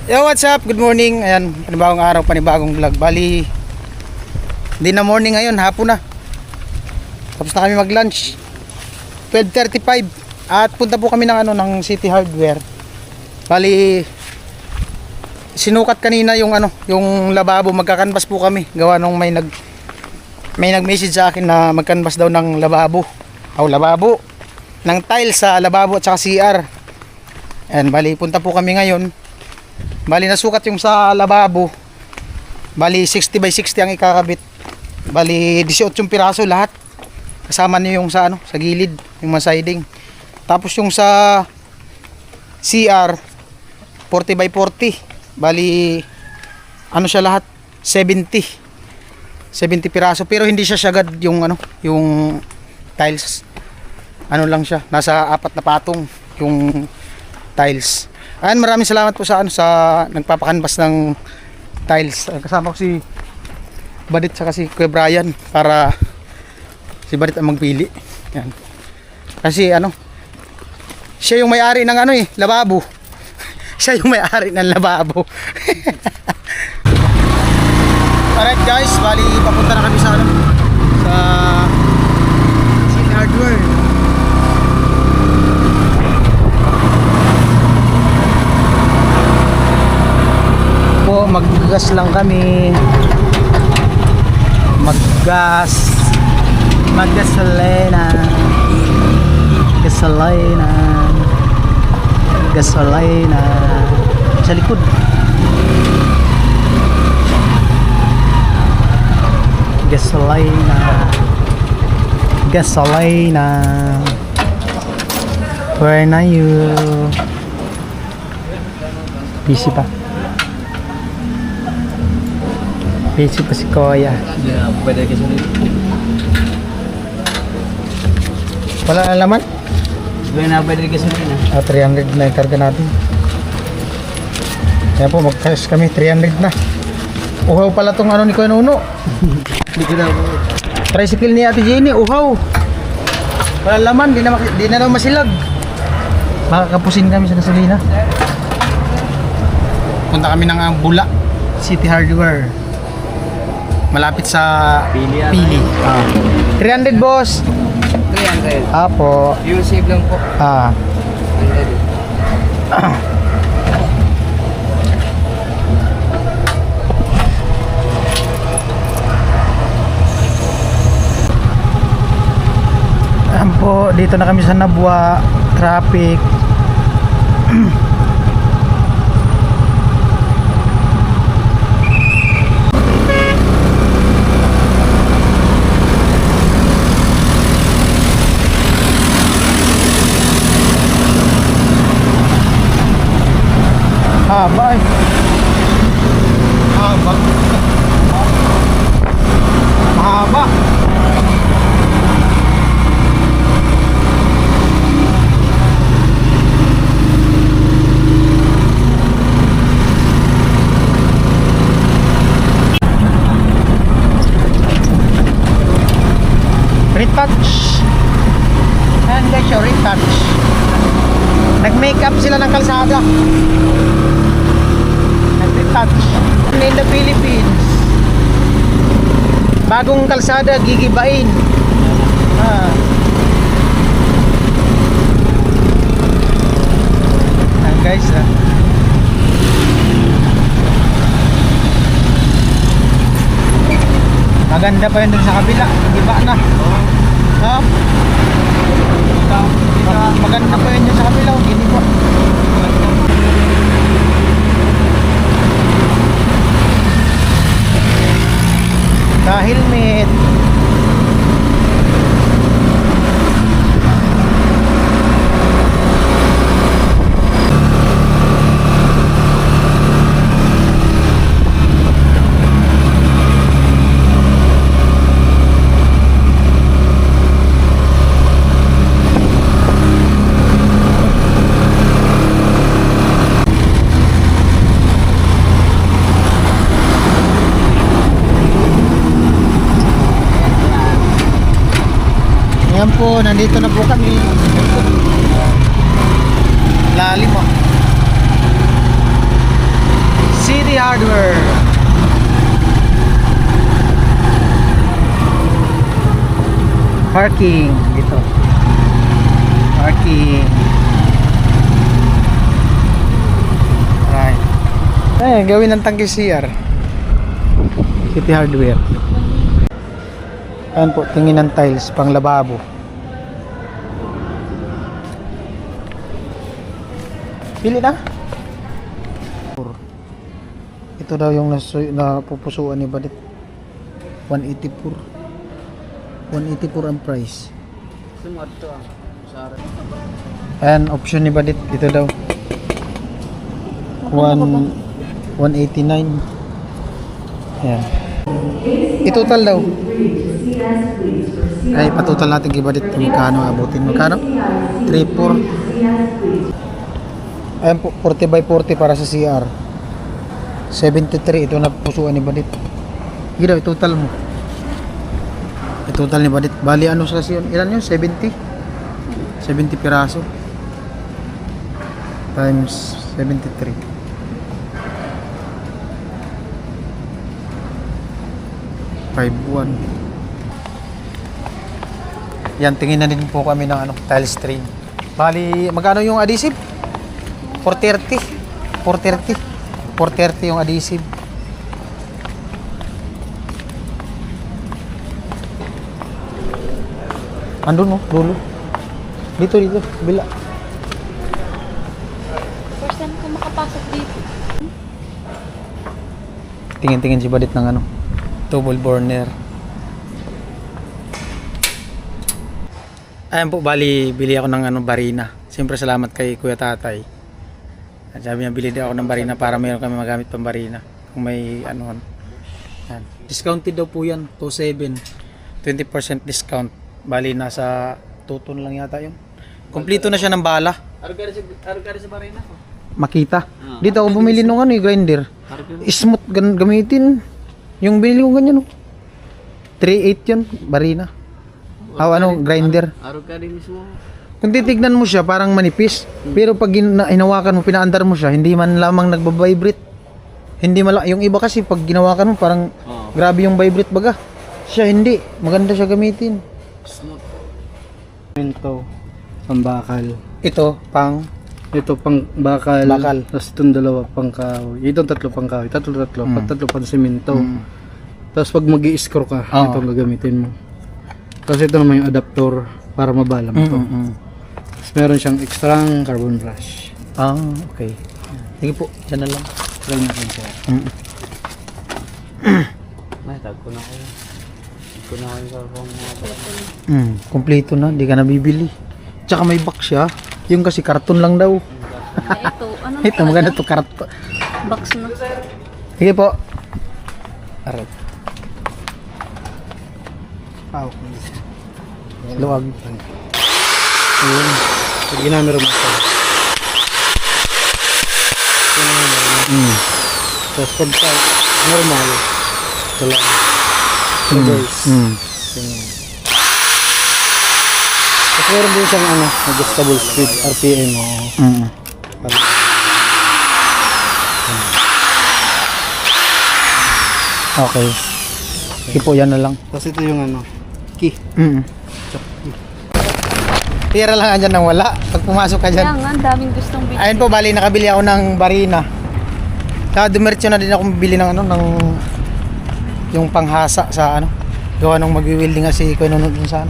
Yo, what's up? Good morning. Ayan, panibagong araw, panibagong vlog. Bali, hindi na morning ngayon, hapon na. Tapos na kami mag-lunch. 12:35. At punta po kami ng ng City Hardware. Bali, sinukat kanina yung yung lababo, magkakanvas po kami. Gawa nung may nag-message sa akin na magkanvas daw ng lababo. Lababo ng tile sa lababo at saka CR. Ayan, bali punta po kami ngayon. Bali nasukat yung sa lababo. Bali 60 by 60 ang ikakabit. Bali 18 piraso lahat. Kasama niyo yung sa sa gilid, yung mga siding. Tapos yung sa CR 40 by 40. Bali siya lahat 70 piraso, pero hindi siya sagad yung yung tiles. Lang siya, nasa 4 na patong yung tiles. Ayan, maraming salamat po sa nagpapakanvas ng tiles. Kasama ko si Badit saka si Kuya Brian para si Badit ang magpili. Ayan. Kasi siya yung may-ari ng lababo. Siya yung may-ari ng lababo. Alright guys, bali papunta na kami sa City Hardware. Maggas lang kami, maggasolina sa likod. Gasolina, where na you? Busy pa si Kuya. Pwede kasi Wala na laman? pwede kasi 300 na yung karga natin. Kaya po mag-cash kami, 300 na. Uhaw pala tong ni Kuya Nuno. Hindi ko na Tricycle ni Ate Jenny, uhaw. Wala laman, di na daw masilag. Makakapusin kami sa gasolina. Punta kami ng Bula City Hardware. Malapit sa Pili. 300 boss. 300. Apo. Yung save lang po. 100. Po, dito na kami sa Nabwa. Traffic. Bye. Mahaba. Retouch. Ayan guys, yung retouch. Nag-makeup sila ng kalsada. Nag-retouch. In the Philippines, bagong kalsada gigibain. Guys, maganda pa yun dun sa kabila. Giba na. Maganda pa yun sa kabila. Gini po. Helmet. Ayan po, nandito na po kami. Lalim City Hardware. Parking dito. Parking. Alright. Eh, gawin ng tangke CR. City Hardware. Ayan po, tingin ng tiles pang lababo. Pili na. Ito daw yung napupusuan ni Badit. 184. 184 ang price. Sumot to ah. Sarap. Ayan, option ni Badit. Ito daw. 189. Ayan. I-total daw. Ay, patotal natin kay Badit. Magkano abutin? Magkano? 3-4. Ayan po, 40 by 40 para sa CR. 73. Ito na pusuan ni Badit. Sige daw, i-total mo. I-total ni Badit. Bali, ano sa yun? Ilan yun? 70? 70 piraso. Times 73. 5-1. Yan, tingin na din po kami ng ano, tile string. Bali, magkano yung adhesive? 430. 430. 430 yung adhesive. Andun, no? Dulo. Dito, bila. First time ko makapasok dito. Tingin-tingin si Badit ng ano, double burner. Ayan po, bali, bili ako ng ano, barina. Siyempre, salamat kay Kuya Tatay. At sabi niya, bili din ako ng barina para mayroon kami magamit pang barina. Kung may ano. Yan. Discounted daw po yan, 2.7. 20% discount. Bali, nasa 2 ton lang yata yun. Kompleto na siya ng bala. Arugari sa barina ko. Makita. Dito ako bumili nung ano, grinder. Smooth gamitin. Yung binili ko ganyan, no? 3.8 yun, barina. Ano, grinder. Arugari mismo. Kung titignan mo siya, parang manipis. Pero pag hinawakan mo, pinaandar mo siya, hindi man lamang nagbabibrate. Hindi yung iba kasi pag ginawakan mo, parang grabe yung vibrate baga. Siya hindi. Maganda siya gamitin. Smooth. Ito, pambakal. Ito, pang Ito pang bakal. Bakal. Tapos itong dalawa pang kahoy. Itong tatlo pang kahoy. Tatlo. Tatlo pang simento. Tapos pag mag-i-screw ka, itong gagamitin mo. Tapos ito naman yung adapter para mabalam ito. Tapos meron siyang extra carbon brush. Ah, okay. Sige po, dyan na lang. Try natin siya. May tag ko na ko. Ko na ko yung carbon mga Kompleto na, hindi ka nabibili. Tsaka may box siya. Yung kasi karton lang daw. Ito, ano Ito, maganda to karton. box na. Sige po. Aray. Luwag. Ayun. Pag ginamero mo ito. Tapos pagka normal, ito lang. Reverse. Tapos meron din siyang adjustable speed, RPM. Okay. Sige po, yan na lang. Tapos ito yung key. Tira lang andyan nang wala. Pag pumasok ka Kaya dyan. nga, ang daming gustong bili. Ayun po, bali, nakabili ako ng barina. Kaya dumiretso na din ako bibili ng ng yung panghasa sa gawa nung magwi-welding nga si Kuya Nunod dun sa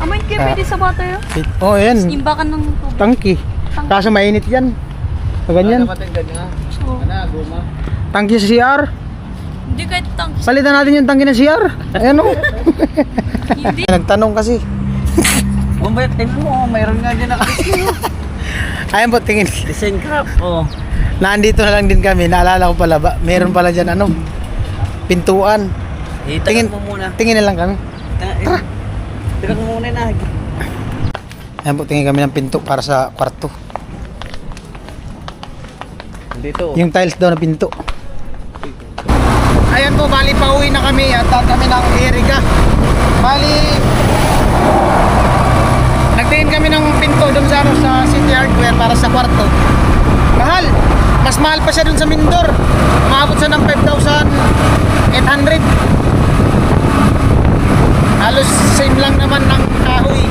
Amoy kayo pwede sa water yun? Oh, ayan. Imbakan ng tubig. Tangki. Kaso mainit yan. Pag ganyan. Patagdan nga. So, Guma. Tangki sa CR. hindi kahit tang... Palitan natin yung tangki ng CR. Ayan o. Hindi. Nagtanong kasi. Bumbay, tingnan mo. Mayroon nga din nakadisplay. Ayan po, tingin. Design craft. Nandito na lang din kami. Naalala ko pala ba? Meron pala dyan pintuan. Tingin mo muna. Tingin na lang kami. Tingnan mo muna na. Ayan po, tingin kami ng pinto para sa kwarto. Dito. Yung tiles daw na pinto. Ayan po, bali pauwi na kami at kami ng Eriga. Bali nagtingin kami ng pinto doon sa City Hardware para sa kwarto. Mahal. Mas mahal pa siya doon sa Mindor. Umabot sa ng 5,800. Halos same lang naman ng kahoy.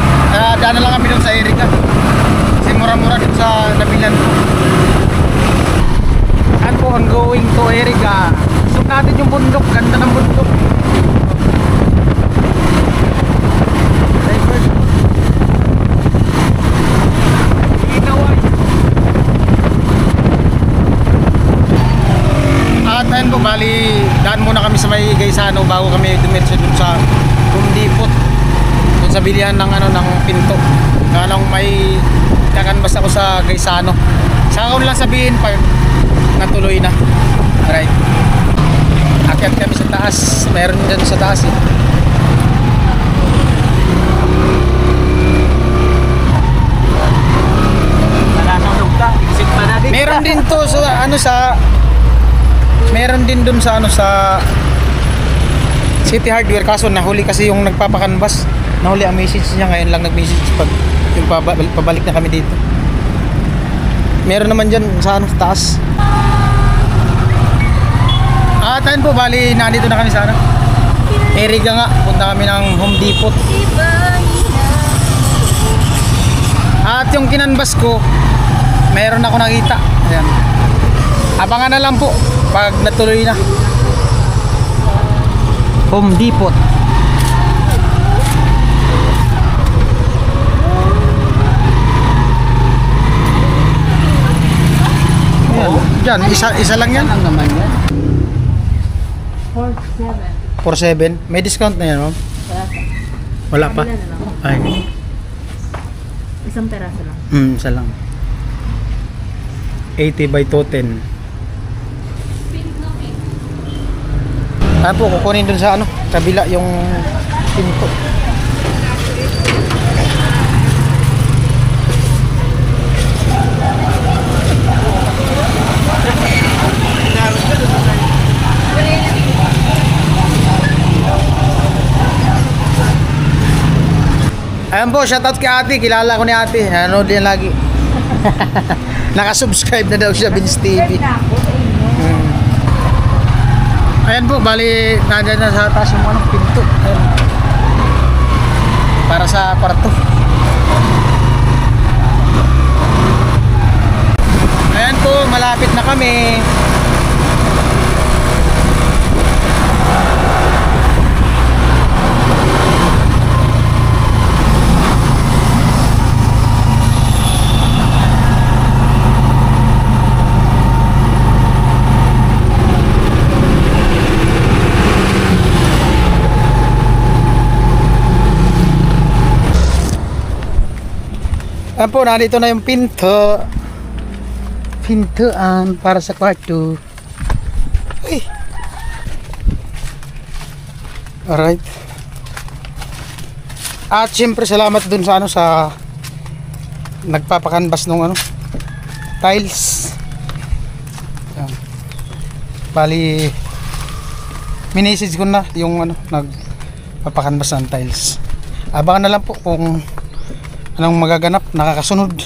Daan na lang kami doon sa Erika. Kasi mura-mura dito sa nabilan ko. Saan po ang going to Erika? Isok natin yung bundok. Ganda ng bundok. At ayun po, bali daan muna kami sa may Gaisano bago kami dumiretso dun sa Home Depot, dun sa bilihan ng ng pinto. Ganong may kakanbas ako sa Gaisano. Saka ko lang sabihin pag natuloy na. Alright, akyat kami sa taas. Meron dyan sa taas eh. Meron din to sa meron din dun sa sa City Hardware, kaso nahuli kasi yung nagpapakanbas. Nahuli ang message niya, ngayon lang nag-message pag yung pabalik na kami dito. Meron naman dyan sa sa taas. At ayun po, bali nandito na kami sa Erika nga, punta kami ng Home Depot. At yung kinanbas ko, meron ako nakita. Ayan. Abangan na lang po pag natuloy na. Home Depot. Ayan. Diyan, isa lang yan. Lang naman yan. 4.7. May discount na yan, ma'am? Wala pa. Ay. Isang peraso lang. Isa lang. 80 by 210. Ano po, kukunin dun sa kabila yung pinto. Ayan po, shoutout kay ate. Kilala ko ni ate. Nanonood yan lagi. Nakasubscribe na daw siya, Vince TV. Ayan po, bali nandiyan na sa taas yung pinto. Ayan. Para sa kwarto. Ayan po, malapit na kami. Ayan po, nandito na yung pinto. Pintuan para sa kwarto. Uy. Alright. At syempre salamat dun sa sa nagpapakanbas nung tiles. Ayan. Bali minessage ko na yung nagpapakanbas ng tiles. Abangan na lang po kung anong magaganap, nakakasunod.